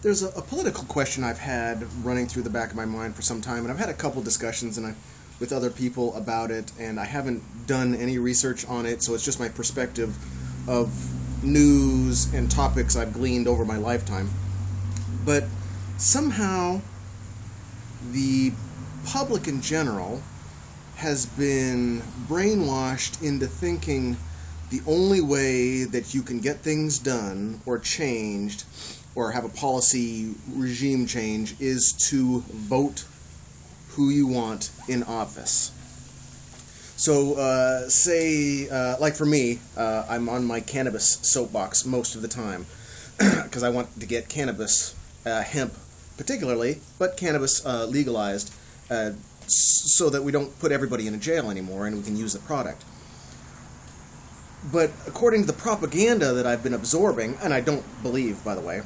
There's a political question I've had running through the back of my mind for some time, and I've had a couple discussions with other people about it, and I haven't done any research on it, so it's just my perspective of news and topics I've gleaned over my lifetime. But somehow the public in general has been brainwashed into thinking the only way that you can get things done or changed or have a policy regime change is to vote who you want in office. So say, like for me, I'm on my cannabis soapbox most of the time because I want to get cannabis, hemp particularly, but cannabis legalized so that we don't put everybody in a jail anymore and we can use the product. But according to the propaganda that I've been absorbing, and I don't believe, by the way,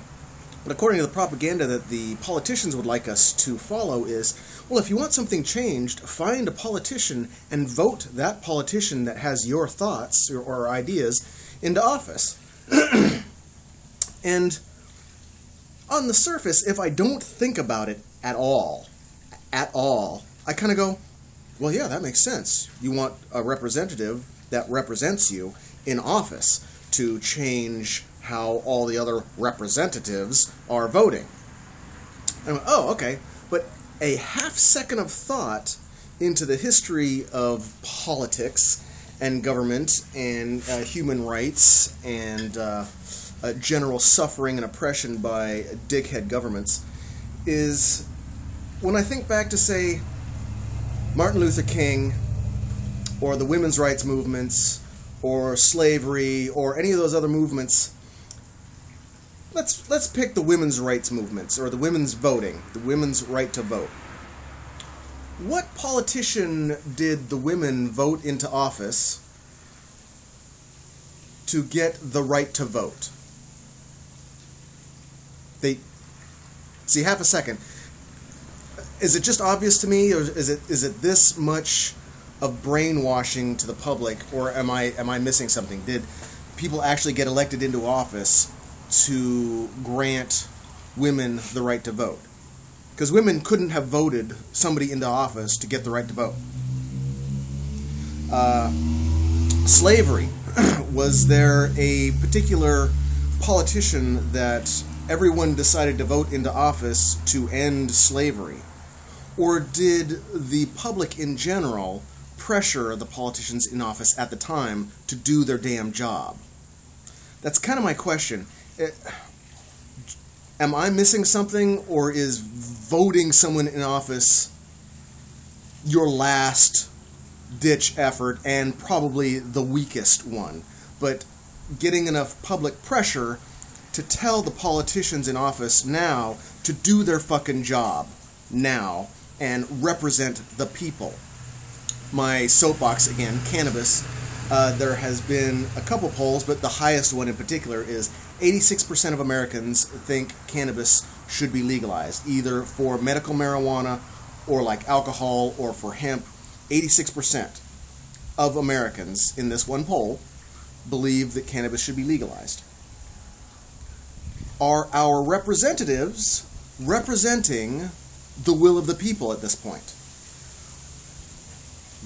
but according to the propaganda that the politicians would like us to follow is, well, if you want something changed, find a politician and vote that politician that has your thoughts or ideas into office. And on the surface, if I don't think about it at all, I kind of go, well, yeah, that makes sense. You want a representative that represents you in office to change how all the other representatives are voting. And I went, oh, okay. But a half second of thought into the history of politics and government and human rights and general suffering and oppression by dickhead governments is when I think back to, say, Martin Luther King or the women's rights movements or slavery or any of those other movements. Let's pick the women's rights movements or the women's voting, the women's right to vote. What politician did the women vote into office to get the right to vote? See, half a second. Is it just obvious to me, or is it this much of brainwashing to the public, or am I missing something? Did people actually get elected into office to grant women the right to vote? Because women couldn't have voted somebody into office to get the right to vote. Slavery. Was there a particular politician that everyone decided to vote into office to end slavery? Or did the public in general pressure the politicians in office at the time to do their damn job? That's kind of my question. Am I missing something, or is voting someone in office your last ditch effort and probably the weakest one? But getting enough public pressure to tell the politicians in office now to do their fucking job now and represent the people. My soapbox again, cannabis. There has been a couple polls, but the highest one in particular is 86% of Americans think cannabis should be legalized, either for medical marijuana or like alcohol or for hemp. 86% of Americans in this one poll believe that cannabis should be legalized. Are our representatives representing the will of the people at this point?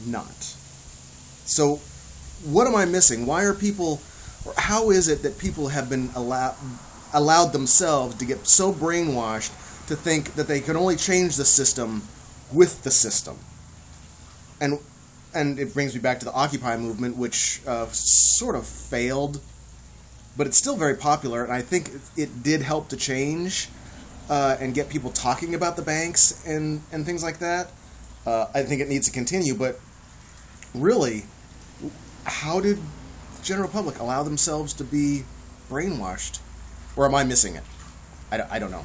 Not. So what am I missing? Why are people, or how is it that people have been allowed themselves to get so brainwashed to think that they can only change the system with the system? And it brings me back to the Occupy movement, which sort of failed, but it's still very popular, and I think it did help to change and get people talking about the banks and things like that. I think it needs to continue, but really, how did the general public allow themselves to be brainwashed? Or am I missing it? I don't know.